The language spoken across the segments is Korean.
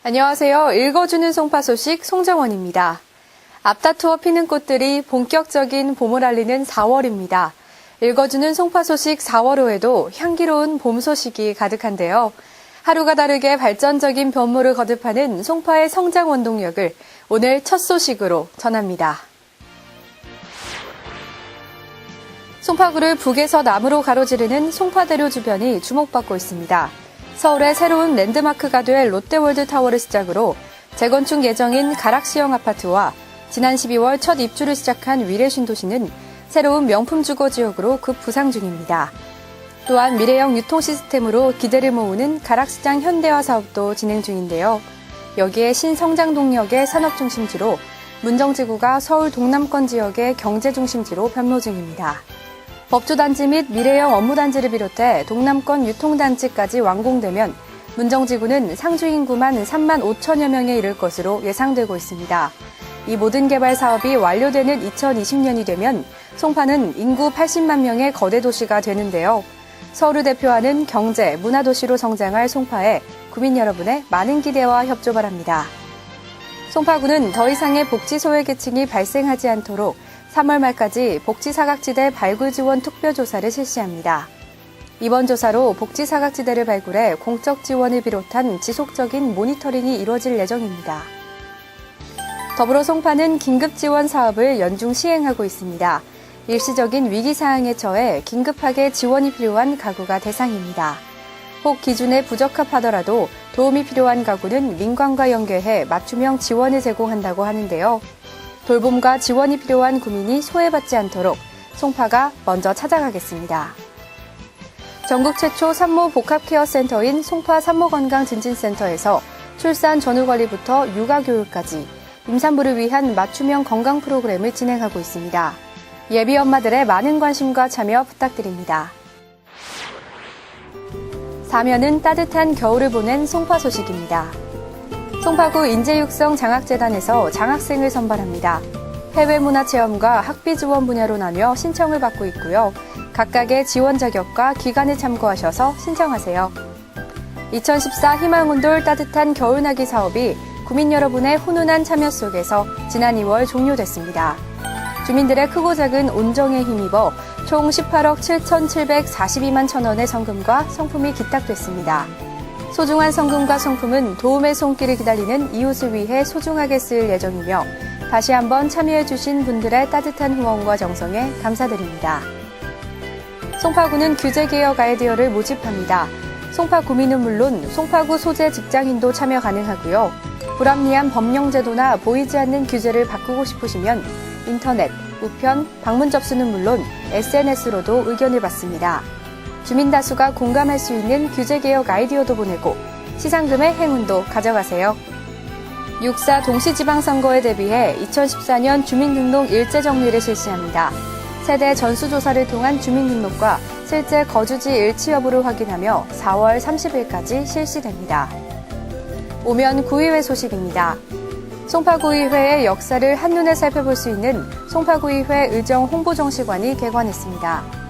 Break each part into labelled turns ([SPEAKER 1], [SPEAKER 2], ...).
[SPEAKER 1] 안녕하세요. 읽어주는 송파 소식 송정원입니다. 앞다투어 피는 꽃들이 본격적인 봄을 알리는 4월입니다. 읽어주는 송파 소식 4월호에도 향기로운 봄 소식이 가득한데요. 하루가 다르게 발전적인 변모를 거듭하는 송파의 성장 원동력을 오늘 첫 소식으로 전합니다. 송파구를 북에서 남으로 가로지르는 송파대로 주변이 주목받고 있습니다. 서울의 새로운 랜드마크가 될 롯데월드타워를 시작으로 재건축 예정인 가락시형 아파트와 지난 12월 첫 입주를 시작한 위례신도시는 새로운 명품 주거 지역으로 급 부상 중입니다. 또한 미래형 유통 시스템으로 기대를 모으는 가락시장 현대화 사업도 진행 중인데요. 여기에 신성장 동력의 산업중심지로 문정지구가 서울 동남권 지역의 경제중심지로 변모 중입니다. 법조단지 및 미래형 업무단지를 비롯해 동남권 유통단지까지 완공되면 문정지구는 상주 인구만 3만 5천여 명에 이를 것으로 예상되고 있습니다. 이 모든 개발 사업이 완료되는 2020년이 되면 송파는 인구 80만 명의 거대 도시가 되는데요. 서울을 대표하는 경제, 문화도시로 성장할 송파에 구민 여러분의 많은 기대와 협조 바랍니다. 송파구는 더 이상의 복지 소외계층이 발생하지 않도록 3월 말까지 복지사각지대 발굴 지원 특별조사를 실시합니다. 이번 조사로 복지사각지대를 발굴해 공적 지원을 비롯한 지속적인 모니터링이 이루어질 예정입니다. 더불어 송파는 긴급지원 사업을 연중 시행하고 있습니다. 일시적인 위기 상황에 처해 긴급하게 지원이 필요한 가구가 대상입니다. 혹 기준에 부적합하더라도 도움이 필요한 가구는 민관과 연계해 맞춤형 지원을 제공한다고 하는데요. 돌봄과 지원이 필요한 구민이 소외받지 않도록 송파가 먼저 찾아가겠습니다. 전국 최초 산모 복합케어센터인 송파 산모건강증진센터에서 출산 전후 관리부터 육아교육까지 임산부를 위한 맞춤형 건강 프로그램을 진행하고 있습니다. 예비 엄마들의 많은 관심과 참여 부탁드립니다. 사면은 따뜻한 겨울을 보낸 송파 소식입니다. 송파구 인재육성 장학재단에서 장학생을 선발합니다. 해외문화체험과 학비 지원 분야로 나뉘어 신청을 받고 있고요. 각각의 지원 자격과 기간을 참고하셔서 신청하세요. 2014 희망온돌 따뜻한 겨울나기 사업이 구민 여러분의 훈훈한 참여 속에서 지난 2월 종료됐습니다. 주민들의 크고 작은 온정에 힘입어 총 18억 7,742만 천원의 성금과 성품이 기탁됐습니다. 소중한 성금과 성품은 도움의 손길을 기다리는 이웃을 위해 소중하게 쓸 예정이며 다시 한번 참여해주신 분들의 따뜻한 후원과 정성에 감사드립니다. 송파구는 규제개혁 아이디어를 모집합니다. 송파구민은 물론 송파구 소재 직장인도 참여 가능하고요. 불합리한 법령제도나 보이지 않는 규제를 바꾸고 싶으시면 인터넷, 우편, 방문 접수는 물론 SNS로도 의견을 받습니다. 주민 다수가 공감할 수 있는 규제개혁 아이디어도 보내고 시상금의 행운도 가져가세요. 6.4 동시지방선거에 대비해 2014년 주민등록 일제정리를 실시합니다. 세대 전수조사를 통한 주민등록과 실제 거주지 일치 여부를 확인하며 4월 30일까지 실시됩니다. 오면 구의회 소식입니다. 송파구의회의 역사를 한눈에 살펴볼 수 있는 송파구의회 의정 홍보정시관이 개관했습니다.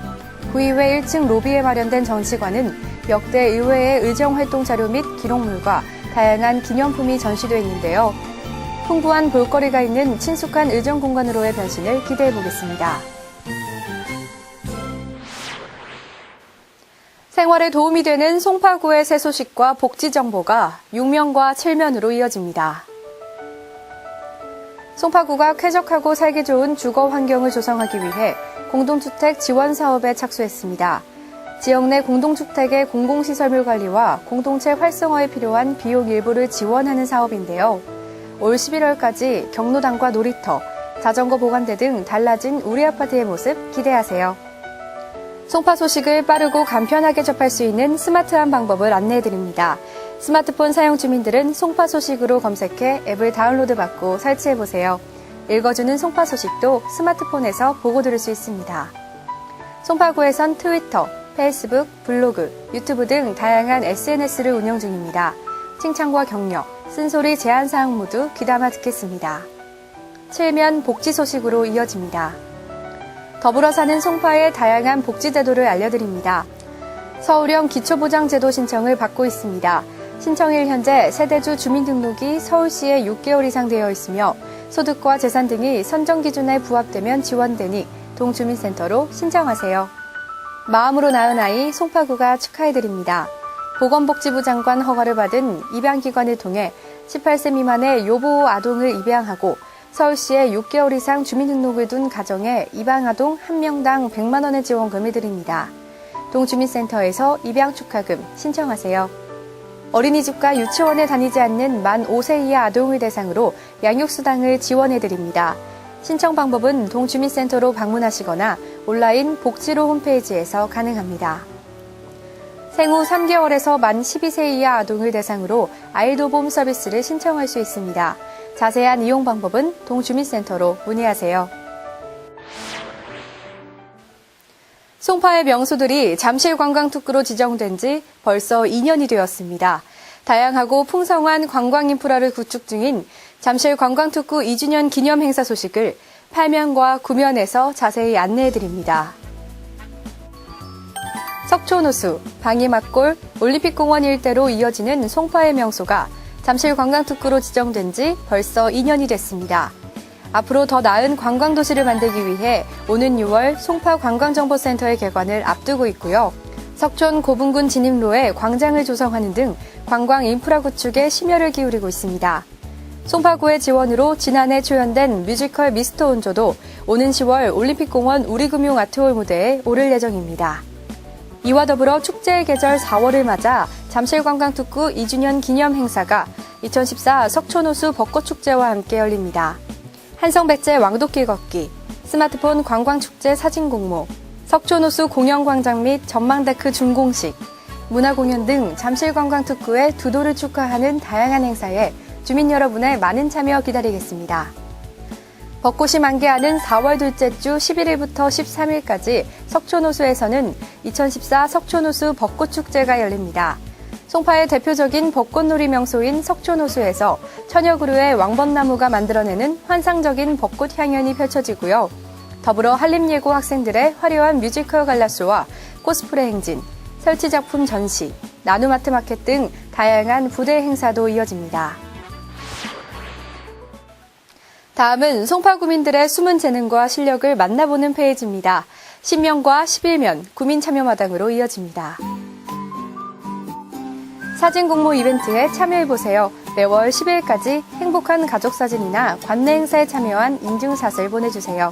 [SPEAKER 1] 구의회 1층 로비에 마련된 전시관은 역대 의회의 의정활동 자료 및 기록물과 다양한 기념품이 전시되어 있는데요. 풍부한 볼거리가 있는 친숙한 의정 공간으로의 변신을 기대해보겠습니다. 생활에 도움이 되는 송파구의 새 소식과 복지 정보가 6면과 7면으로 이어집니다. 송파구가 쾌적하고 살기 좋은 주거 환경을 조성하기 위해 공동주택 지원 사업에 착수했습니다. 지역 내 공동주택의 공공시설물 관리와 공동체 활성화에 필요한 비용 일부를 지원하는 사업인데요. 올 11월까지 경로당과 놀이터, 자전거 보관대 등 달라진 우리 아파트의 모습 기대하세요. 송파 소식을 빠르고 간편하게 접할 수 있는 스마트한 방법을 안내해드립니다. 스마트폰 사용 주민들은 송파 소식으로 검색해 앱을 다운로드 받고 설치해보세요. 읽어주는 송파 소식도 스마트폰에서 보고 들을 수 있습니다. 송파구에선 트위터, 페이스북, 블로그, 유튜브 등 다양한 SNS를 운영 중입니다. 칭찬과 격려, 쓴소리 제안사항 모두 귀담아 듣겠습니다. 7면 복지 소식으로 이어집니다. 더불어 사는 송파의 다양한 복지 제도를 알려드립니다. 서울형 기초보장제도 신청을 받고 있습니다. 신청일 현재 세대주 주민등록이 서울시에 6개월 이상 되어 있으며 소득과 재산 등이 선정 기준에 부합되면 지원되니 동주민센터로 신청하세요. 마음으로 낳은 아이 송파구가 축하해드립니다. 보건복지부 장관 허가를 받은 입양기관을 통해 18세 미만의 요보호 아동을 입양하고 서울시에 6개월 이상 주민등록을 둔 가정에 입양아동 1명당 100만 원의 지원금을 드립니다. 동주민센터에서 입양축하금 신청하세요. 어린이집과 유치원에 다니지 않는 만 5세 이하 아동을 대상으로 양육수당을 지원해드립니다. 신청 방법은 동주민센터로 방문하시거나 온라인 복지로 홈페이지에서 가능합니다. 생후 3개월에서 만 12세 이하 아동을 대상으로 아이돌봄 서비스를 신청할 수 있습니다. 자세한 이용 방법은 동주민센터로 문의하세요. 송파의 명소들이 잠실관광특구로 지정된 지 벌써 2년이 되었습니다. 다양하고 풍성한 관광 인프라를 구축 중인 잠실관광특구 2주년 기념 행사 소식을 8면과 9면에서 자세히 안내해드립니다. 석촌호수, 방이막골, 올림픽공원 일대로 이어지는 송파의 명소가 잠실관광특구로 지정된 지 벌써 2년이 됐습니다. 앞으로 더 나은 관광도시를 만들기 위해 오는 6월 송파관광정보센터의 개관을 앞두고 있고요. 석촌 고분군 진입로에 광장을 조성하는 등 관광 인프라 구축에 심혈을 기울이고 있습니다. 송파구의 지원으로 지난해 초연된 뮤지컬 미스터 온조도 오는 10월 올림픽공원 우리금융아트홀 무대에 오를 예정입니다. 이와 더불어 축제의 계절 4월을 맞아 잠실관광특구 2주년 기념 행사가 2014 석촌호수 벚꽃축제와 함께 열립니다. 한성백제 왕도길 걷기, 스마트폰 관광축제 사진공모, 석촌호수 공영광장 및 전망데크 준공식, 문화공연 등 잠실관광특구의 두 도를 축하하는 다양한 행사에 주민 여러분의 많은 참여 기다리겠습니다. 벚꽃이 만개하는 4월 둘째 주 11일부터 13일까지 석촌호수에서는 2014 석촌호수 벚꽃축제가 열립니다. 송파의 대표적인 벚꽃놀이 명소인 석촌호수에서 천여 그루의 왕벚나무가 만들어내는 환상적인 벚꽃 향연이 펼쳐지고요. 더불어 한림예고 학생들의 화려한 뮤지컬 갈라쇼와 코스프레 행진, 설치작품 전시, 나눔아트 마켓 등 다양한 부대 행사도 이어집니다. 다음은 송파구민들의 숨은 재능과 실력을 만나보는 페이지입니다. 10면과 11면 구민 참여마당으로 이어집니다. 사진 공모 이벤트에 참여해보세요. 매월 10일까지 행복한 가족사진이나 관내 행사에 참여한 인증샷을 보내주세요.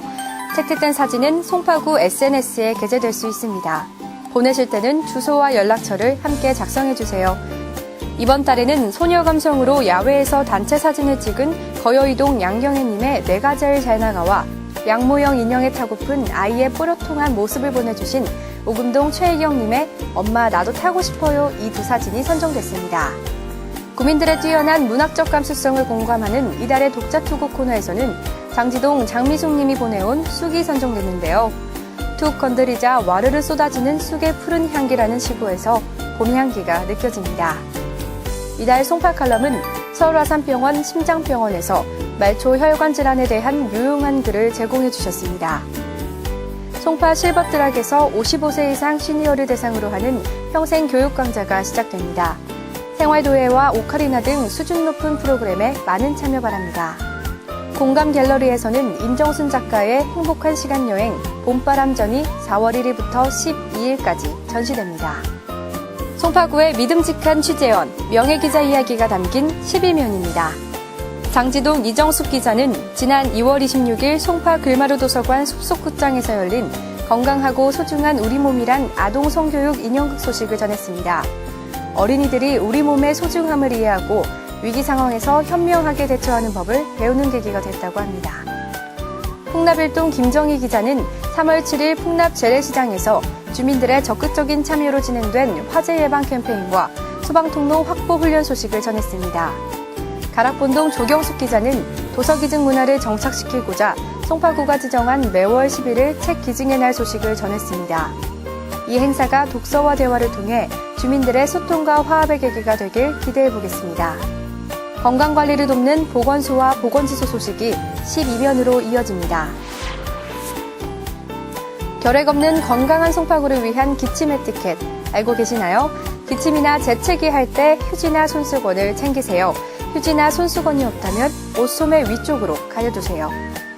[SPEAKER 1] 채택된 사진은 송파구 SNS에 게재될 수 있습니다. 보내실 때는 주소와 연락처를 함께 작성해주세요. 이번 달에는 소녀 감성으로 야외에서 단체 사진을 찍은 거여이동 양경혜님의 내가 제일 잘 나가와 양모형 인형에 타고픈 아이의 뽀렷통한 모습을 보내주신 오금동 최혜경님의 엄마 나도 타고 싶어요 이 두 사진이 선정됐습니다. 구민들의 뛰어난 문학적 감수성을 공감하는 이달의 독자투구 코너에서는 장지동 장미숙님이 보내온 쑥이 선정됐는데요. 툭 건드리자 와르르 쏟아지는 쑥의 푸른 향기라는 시구에서 봄 향기가 느껴집니다. 이달 송파 칼럼은 서울 아산병원 심장병원에서 말초 혈관 질환에 대한 유용한 글을 제공해 주셨습니다. 송파 실버트락에서 55세 이상 시니어를 대상으로 하는 평생 교육 강좌가 시작됩니다. 생활도예와 오카리나 등 수준 높은 프로그램에 많은 참여 바랍니다. 공감 갤러리에서는 임정순 작가의 행복한 시간 여행 봄바람전이 4월 1일부터 12일까지 전시됩니다. 송파구의 믿음직한 취재원, 명예기자 이야기가 담긴 12면입니다. 장지동 이정숙 기자는 지난 2월 26일 송파 글마루 도서관 숲속극장에서 열린 건강하고 소중한 우리 몸이란 아동 성교육 인형극 소식을 전했습니다. 어린이들이 우리 몸의 소중함을 이해하고 위기 상황에서 현명하게 대처하는 법을 배우는 계기가 됐다고 합니다. 풍납일동 김정희 기자는 3월 7일 풍납 재래시장에서 주민들의 적극적인 참여로 진행된 화재 예방 캠페인과 소방통로 확보 훈련 소식을 전했습니다. 가락본동 조경숙 기자는 도서기증 문화를 정착시키고자 송파구가 지정한 매월 11일 책 기증의 날 소식을 전했습니다. 이 행사가 독서와 대화를 통해 주민들의 소통과 화합의 계기가 되길 기대해보겠습니다. 건강관리를 돕는 보건소와 보건지소 소식이 12면으로 이어집니다. 결핵 없는 건강한 송파구를 위한 기침 에티켓, 알고 계시나요? 기침이나 재채기 할 때 휴지나 손수건을 챙기세요. 휴지나 손수건이 없다면 옷소매 위쪽으로 가려두세요.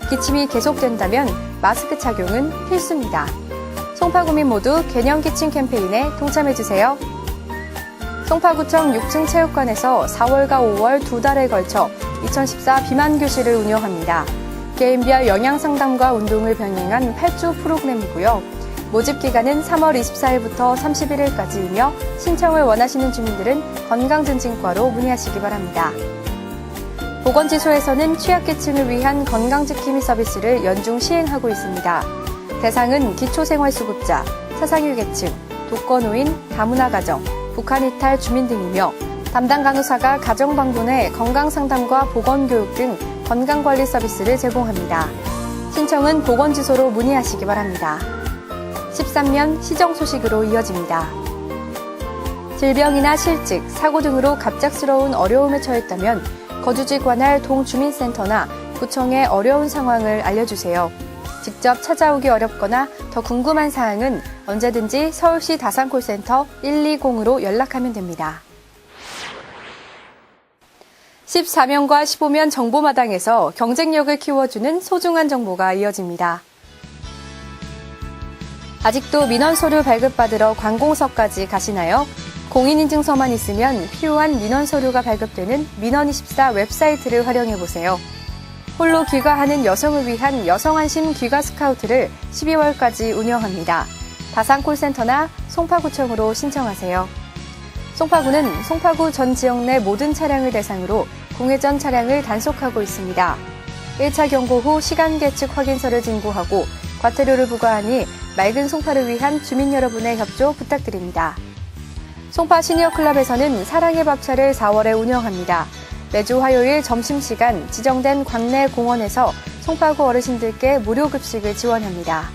[SPEAKER 1] 기침이 계속된다면 마스크 착용은 필수입니다. 송파구민 모두 개념기침 캠페인에 동참해주세요. 송파구청 6층 체육관에서 4월과 5월 2달에 걸쳐 2014 비만교실을 운영합니다. 개인별 영양상담과 운동을 병행한 8주 프로그램이고요. 모집 기간은 3월 24일부터 31일까지이며 신청을 원하시는 주민들은 건강증진과로 문의하시기 바랍니다. 보건지소에서는 취약계층을 위한 건강지킴이 서비스를 연중 시행하고 있습니다. 대상은 기초생활수급자, 사상유계층, 독거노인, 다문화가정, 북한이탈 주민 등이며 담당 간호사가 가정방문해 건강상담과 보건교육 등 건강관리 서비스를 제공합니다. 신청은 보건지소로 문의하시기 바랍니다. 13면 시정 소식으로 이어집니다. 질병이나 실직, 사고 등으로 갑작스러운 어려움에 처했다면 거주지 관할 동주민센터나 구청에 어려운 상황을 알려주세요. 직접 찾아오기 어렵거나 더 궁금한 사항은 언제든지 서울시 다산콜센터 120으로 연락하면 됩니다. 14면과 15면 정보마당에서 경쟁력을 키워주는 소중한 정보가 이어집니다. 아직도 민원서류 발급받으러 관공서까지 가시나요? 공인인증서만 있으면 필요한 민원서류가 발급되는 민원24 웹사이트를 활용해보세요. 홀로 귀가하는 여성을 위한 여성안심 귀가 스카우트를 12월까지 운영합니다. 다산콜센터나 송파구청으로 신청하세요. 송파구는 송파구 전 지역 내 모든 차량을 대상으로 공회전 차량을 단속하고 있습니다. 1차 경고 후 시간 계측 확인서를 진구하고 과태료를 부과하니 맑은 송파를 위한 주민 여러분의 협조 부탁드립니다. 송파 시니어클럽에서는 사랑의 밥차를 4월에 운영합니다. 매주 화요일 점심시간 지정된 관내 공원에서 송파구 어르신들께 무료 급식을 지원합니다.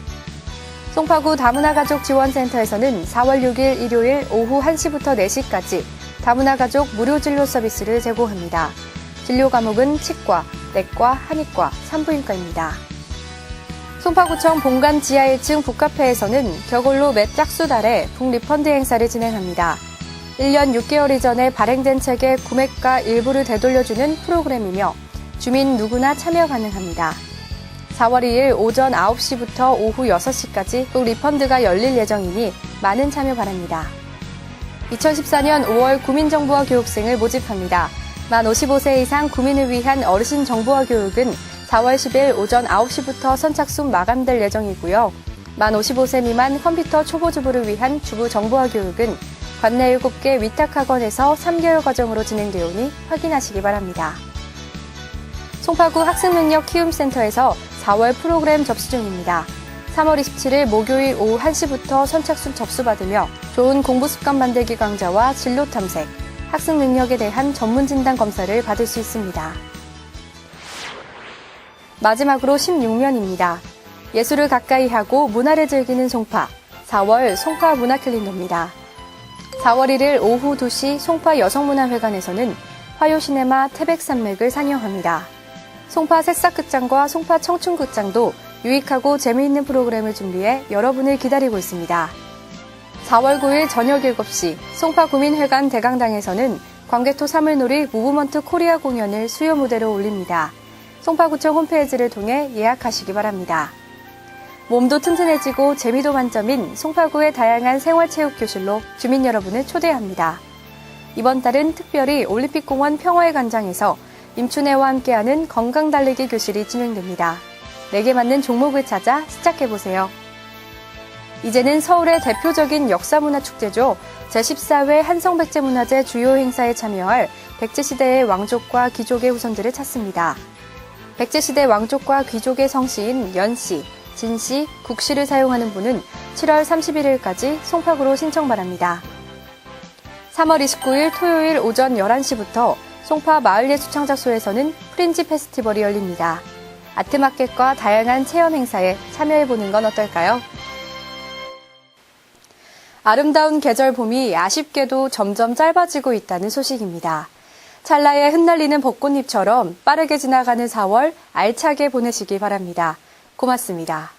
[SPEAKER 1] 송파구 다문화가족 지원센터에서는 4월 6일 일요일 오후 1시부터 4시까지 다문화가족 무료 진료 서비스를 제공합니다. 진료 과목은 치과, 내과, 한의과, 산부인과입니다. 송파구청 본관 지하 1층 북카페에서는 겨울로 매 짝수달에 북리펀드 행사를 진행합니다. 1년 6개월 이전에 발행된 책의 구매가 일부를 되돌려주는 프로그램이며 주민 누구나 참여 가능합니다. 4월 2일 오전 9시부터 오후 6시까지 북리펀드가 열릴 예정이니 많은 참여 바랍니다. 2014년 5월 구민정보화 교육생을 모집합니다. 만 55세 이상 구민을 위한 어르신 정보화 교육은 4월 10일 오전 9시부터 선착순 마감될 예정이고요. 만 55세 미만 컴퓨터 초보주부를 위한 주부 정보화 교육은 관내 7개 위탁학원에서 3개월 과정으로 진행되오니 확인하시기 바랍니다. 송파구 학습능력 키움센터에서 4월 프로그램 접수 중입니다. 3월 27일 목요일 오후 1시부터 선착순 접수받으며 좋은 공부습관 만들기 강좌와 진로 탐색, 학습 능력에 대한 전문 진단 검사를 받을 수 있습니다. 마지막으로 16면입니다. 예술을 가까이 하고 문화를 즐기는 송파, 4월 송파 문화캘린더입니다. 4월 1일 오후 2시 송파 여성문화회관에서는 화요시네마 태백산맥을 상영합니다. 송파 새싹극장과 송파 청춘극장도 유익하고 재미있는 프로그램을 준비해 여러분을 기다리고 있습니다. 4월 9일 저녁 7시 송파구민회관 대강당에서는 광개토 사물놀이 무브먼트 코리아 공연을 수요 무대로 올립니다. 송파구청 홈페이지를 통해 예약하시기 바랍니다. 몸도 튼튼해지고 재미도 만점인 송파구의 다양한 생활체육교실로 주민 여러분을 초대합니다. 이번 달은 특별히 올림픽공원 평화의 광장에서 임춘애와 함께하는 건강달리기 교실이 진행됩니다. 내게 맞는 종목을 찾아 시작해보세요. 이제는 서울의 대표적인 역사문화축제죠. 제14회 한성백제문화제 주요 행사에 참여할 백제시대의 왕족과 귀족의 후손들을 찾습니다. 백제시대 왕족과 귀족의 성씨인 연씨, 진씨, 국씨를 사용하는 분은 7월 31일까지 송파구로 신청 바랍니다. 3월 29일 토요일 오전 11시부터 송파 마을예술창작소에서는 프린지 페스티벌이 열립니다. 아트마켓과 다양한 체험 행사에 참여해보는 건 어떨까요? 아름다운 계절 봄이 아쉽게도 점점 짧아지고 있다는 소식입니다. 찰나에 흩날리는 벚꽃잎처럼 빠르게 지나가는 4월 알차게 보내시기 바랍니다. 고맙습니다.